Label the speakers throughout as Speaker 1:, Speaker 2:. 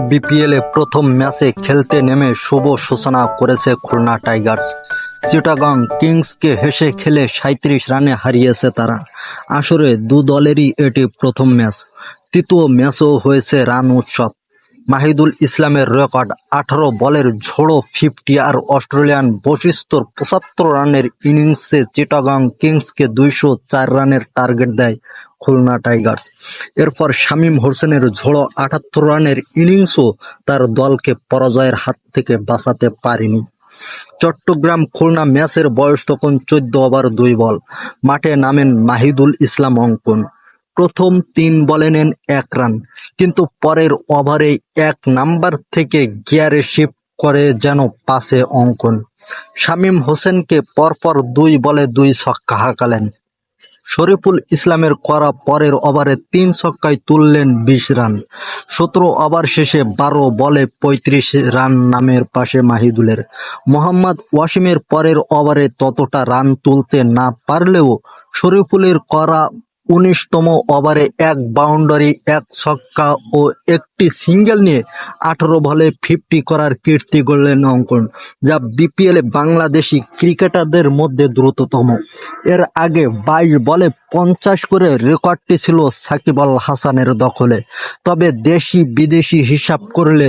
Speaker 1: বিপিএলে প্রথম ম্যাচে খেলতে নেমে শুভ সূচনা করেছে খুলনা টাইগার্স। চিটাগং কিংসকে হেসে খেলে ৩৭ রানে হারিয়েছে তারা। আসরে দু দলেরই এটি প্রথম ম্যাচ। তৃতীয় ম্যাচও হয়েছে রান উৎসব। মাহিদুল ইসলামের রেকর্ড ১৮ বলের ঝোড়ো 50 আর অস্ট্রেলিয়ান বৈশিষ্ট্যর ৭৫ রানের ইনিংসে চিটাগং কিংসকে ২০৪ রানের টার্গেট দেয় খুলনা টাইগার্স। এরপর শামীম হোসেনের ঝোড়ো ৭৮ রানের ইনিংসও তার দলকে পরাজয়ের হাত থেকে বাঁচাতে পারেনি। চট্টগ্রাম খুলনা ম্যাচের বয়স তখন ১৪ ওভার ২ বল। মাঠে নামেন মাহিদুল ইসলাম অঙ্কন। প্রথম ৩ বলে নেন ১ রান, কিন্তু পরের ওভারে ১ নাম্বার থেকে গিয়ারে শিফট করে যেন পাসে অঙ্কন। শামীম হোসেনকে পরপর ২ বলে ২ ছক্কা হাঁকালেন। শরীফুল ইসলামের করা পরের ওভারে ৩ ছক্কায় তুললেন ২০ রান। ১৭ ওভার শেষে ১২ বলে ৩৫ রান নামের পাশে মাহিদুলের। মোহাম্মদ ওয়াসিমের পরের ওভারে ততটা রান তুলতে না পারলেও শরীফুলের করা ১৯তম ওভারে ১ বাউন্ডারি, ১ ছক্কা ও একটি সিঙ্গেল নিয়ে ১৮ বলে 50 করার কীর্তি গড়লেন অঙ্কন, যা বিপিএলে বাংলাদেশি ক্রিকেটারদের মধ্যে দ্রুততম। এর আগে ২২ বলে ৫০ করে রেকর্ডটি ছিল সাকিব আল হাসানের দখলে। তবে দেশি বিদেশি হিসাব করলে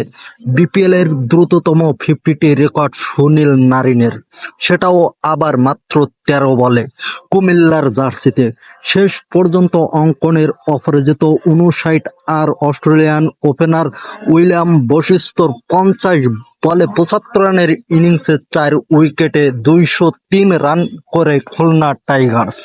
Speaker 1: বিপিএলের দ্রুততম 50টি রেকর্ড সুনীল নারিনের, সেটাও আবার মাত্র ১৩ বলে কুমিল্লার জার্সিতে। শেষ পর্যন্ত অঙ্কনের অপরাজিত ৫৯ আর অস্ট্রেলিয়ান ওপেনার উইলিয়াম বৈশিষ্ট্যর ৫০ বলে ৭৫ রানের ইনিংসে ৪ উইকেটে ২০৩ রান করে খুলনা টাইগার্স।